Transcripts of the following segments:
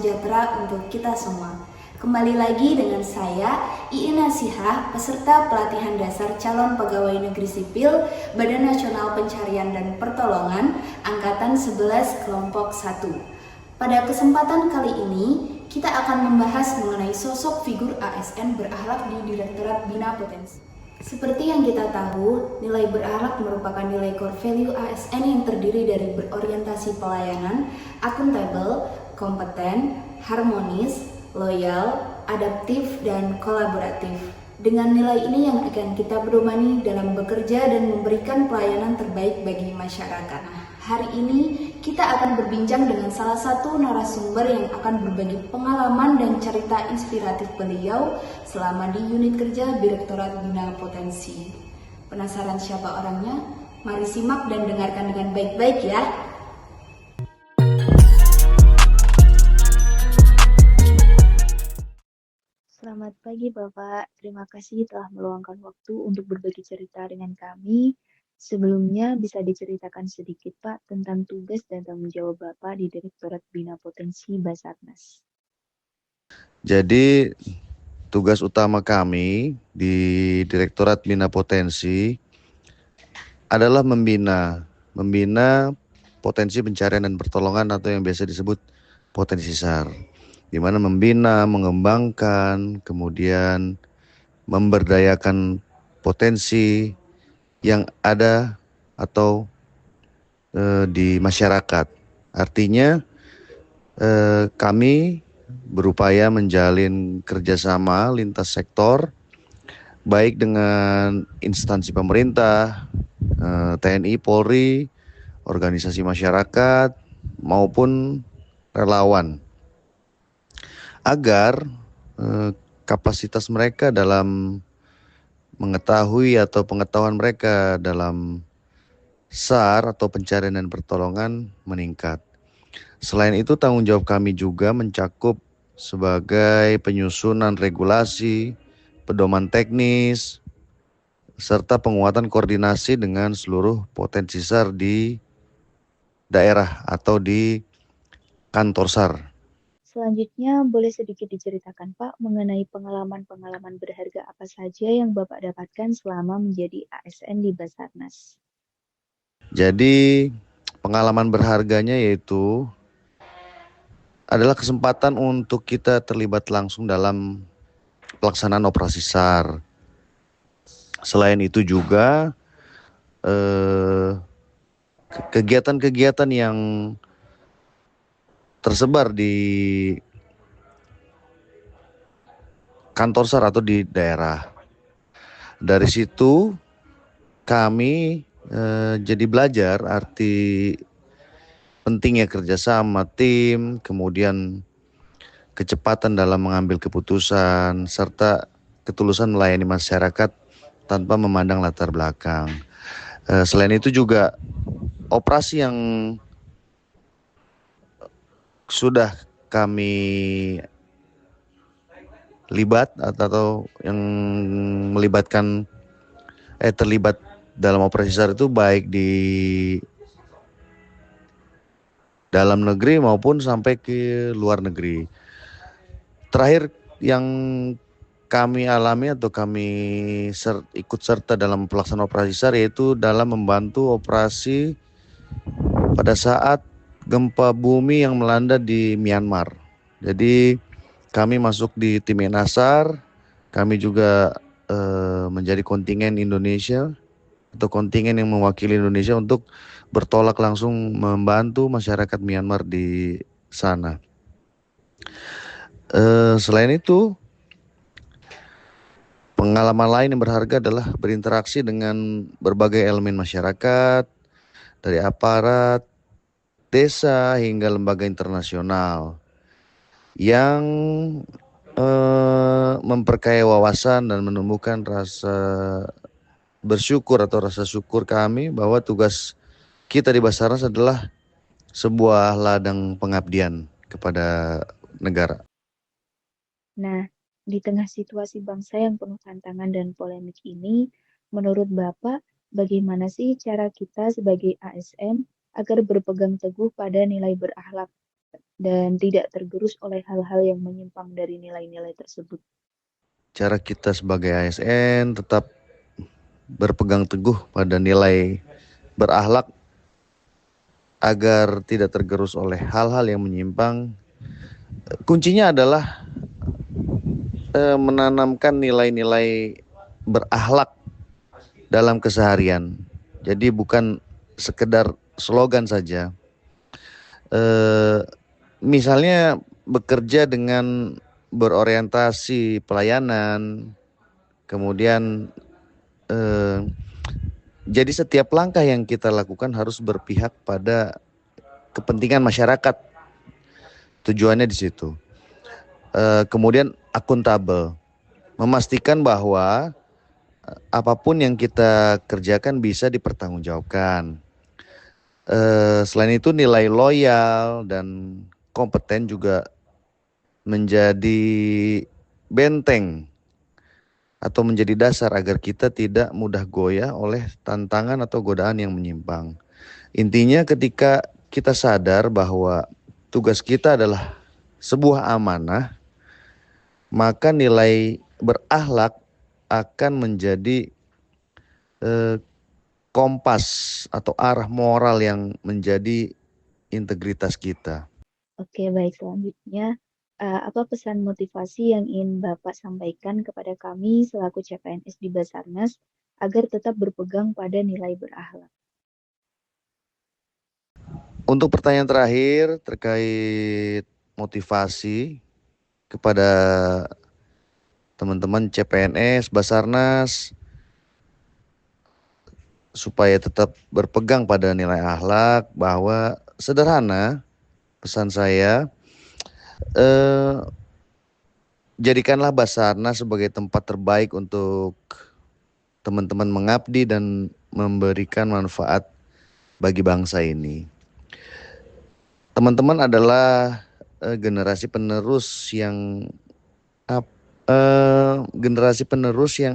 sejahtera untuk kita semua. Kembali lagi dengan saya, Iin Nasihah, peserta pelatihan dasar calon pegawai negeri sipil Badan Nasional Pencarian dan Pertolongan Angkatan 11 Kelompok 1. Pada kesempatan kali ini, kita akan membahas mengenai sosok figur ASN berakhlak di Direktorat Bina Potensi. Seperti yang kita tahu, nilai berakhlak merupakan nilai core value ASN yang terdiri dari berorientasi pelayanan, akuntabel, kompeten, harmonis, loyal, adaptif, dan kolaboratif. Dengan nilai ini yang akan kita berdomani dalam bekerja dan memberikan pelayanan terbaik bagi masyarakat. Hari ini kita akan berbincang dengan salah satu narasumber yang akan berbagi pengalaman dan cerita inspiratif beliau selama di unit kerja Direktorat Bina Potensi. Penasaran siapa orangnya? Mari simak dan dengarkan dengan baik-baik ya. Selamat pagi Bapak, terima kasih telah meluangkan waktu untuk berbagi cerita dengan kami. Sebelumnya bisa diceritakan sedikit Pak tentang tugas dan tanggung jawab Bapak di Direktorat Bina Potensi Basarnas. Jadi tugas utama kami di Direktorat Bina Potensi adalah membina potensi pencarian dan pertolongan atau yang biasa disebut potensi SAR. Di mana membina, mengembangkan, kemudian memberdayakan potensi yang ada atau di masyarakat. Artinya kami berupaya menjalin kerjasama lintas sektor, baik dengan instansi pemerintah, TNI, Polri, organisasi masyarakat, maupun relawan, agar kapasitas mereka dalam mengetahui atau pengetahuan mereka dalam SAR atau pencarian dan pertolongan meningkat. Selain itu, tanggung jawab kami juga mencakup sebagai penyusunan regulasi, pedoman teknis, serta penguatan koordinasi dengan seluruh potensi SAR di daerah atau di kantor SAR. Selanjutnya boleh sedikit diceritakan Pak mengenai pengalaman-pengalaman berharga apa saja yang Bapak dapatkan selama menjadi ASN di Basarnas. Jadi pengalaman berharganya yaitu adalah kesempatan untuk kita terlibat langsung dalam pelaksanaan operasi SAR. Selain itu juga kegiatan-kegiatan yang tersebar di kantor SAR atau di daerah. Dari situ kami jadi belajar arti pentingnya kerjasama tim, kemudian kecepatan dalam mengambil keputusan, serta ketulusan melayani masyarakat tanpa memandang latar belakang. Selain itu juga operasi yang sudah kami libat atau yang melibatkan terlibat dalam operasi SAR itu baik di dalam negeri maupun sampai ke luar negeri. Terakhir yang kami alami atau kami ikut serta dalam pelaksanaan operasi SAR yaitu dalam membantu operasi pada saat gempa bumi yang melanda di Myanmar. Jadi kami masuk di tim ENASAR, kami juga menjadi kontingen Indonesia atau kontingen yang mewakili Indonesia untuk bertolak langsung membantu masyarakat Myanmar di sana. Selain itu, pengalaman lain yang berharga adalah berinteraksi dengan berbagai elemen masyarakat, dari aparat, desa hingga lembaga internasional yang memperkaya wawasan dan menumbuhkan rasa bersyukur atau rasa syukur kami bahwa tugas kita di Basarnas adalah sebuah ladang pengabdian kepada negara. Nah, di tengah situasi bangsa yang penuh tantangan dan polemik ini, menurut Bapak, bagaimana sih cara kita sebagai ASN agar berpegang teguh pada nilai berakhlak dan tidak tergerus oleh hal-hal yang menyimpang dari nilai-nilai tersebut. Cara kita sebagai ASN tetap berpegang teguh pada nilai berakhlak agar tidak tergerus oleh hal-hal yang menyimpang. Kuncinya adalah menanamkan nilai-nilai berakhlak dalam keseharian. Jadi bukan sekedar slogan saja. Misalnya bekerja dengan berorientasi pelayanan, kemudian jadi setiap langkah yang kita lakukan harus berpihak pada kepentingan masyarakat. Tujuannya di situ. Kemudian akuntabel, memastikan bahwa apapun yang kita kerjakan bisa dipertanggungjawabkan. Selain itu nilai loyal dan kompeten juga menjadi benteng atau menjadi dasar agar kita tidak mudah goyah oleh tantangan atau godaan yang menyimpang. Intinya ketika kita sadar bahwa tugas kita adalah sebuah amanah, maka nilai berakhlak akan menjadi kompas atau arah moral yang menjadi integritas kita. Oke, baik, selanjutnya apa pesan motivasi yang ingin Bapak sampaikan kepada kami selaku CPNS di Basarnas agar tetap berpegang pada nilai berakhlak? Untuk pertanyaan terakhir terkait motivasi kepada teman-teman CPNS, Basarnas, supaya tetap berpegang pada nilai akhlak, bahwa sederhana pesan saya, jadikanlah Basarnas sebagai tempat terbaik untuk teman-teman mengabdi dan memberikan manfaat bagi bangsa ini. Teman-teman adalah generasi penerus yang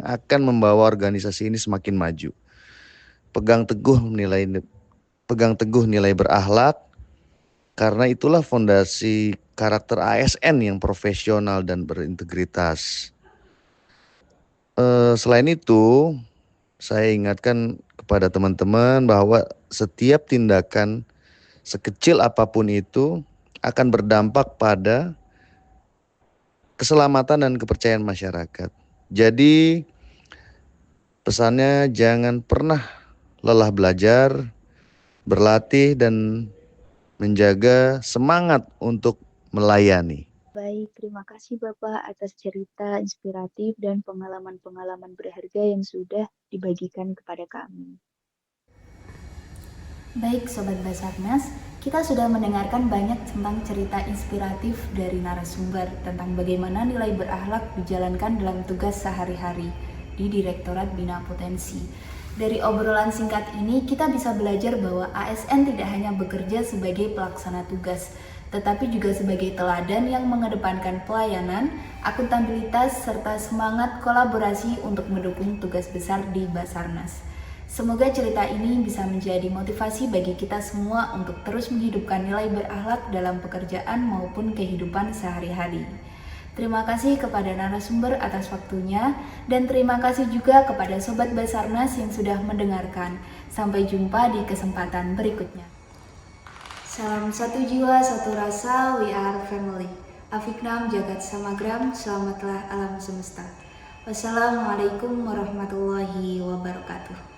akan membawa organisasi ini semakin maju. Pegang teguh nilai berakhlak, karena itulah fondasi karakter ASN yang profesional dan berintegritas. Selain itu, saya ingatkan kepada teman-teman bahwa setiap tindakan sekecil apapun itu akan berdampak pada keselamatan dan kepercayaan masyarakat. Jadi pesannya jangan pernah lelah belajar, berlatih, dan menjaga semangat untuk melayani. Baik, terima kasih Bapak atas cerita inspiratif dan pengalaman-pengalaman berharga yang sudah dibagikan kepada kami. Baik Sobat Basarnas, kita sudah mendengarkan banyak tentang cerita inspiratif dari narasumber tentang bagaimana nilai berakhlak dijalankan dalam tugas sehari-hari di Direktorat Bina Potensi. Dari obrolan singkat ini, kita bisa belajar bahwa ASN tidak hanya bekerja sebagai pelaksana tugas, tetapi juga sebagai teladan yang mengedepankan pelayanan, akuntabilitas, serta semangat kolaborasi untuk mendukung tugas besar di Basarnas. Semoga cerita ini bisa menjadi motivasi bagi kita semua untuk terus menghidupkan nilai berakhlak dalam pekerjaan maupun kehidupan sehari-hari. Terima kasih kepada narasumber atas waktunya, dan terima kasih juga kepada Sobat Basarnas yang sudah mendengarkan. Sampai jumpa di kesempatan berikutnya. Salam satu jiwa, satu rasa, we are family. Afiknam Jagat Samagram, selamatlah alam semesta. Wassalamualaikum warahmatullahi wabarakatuh.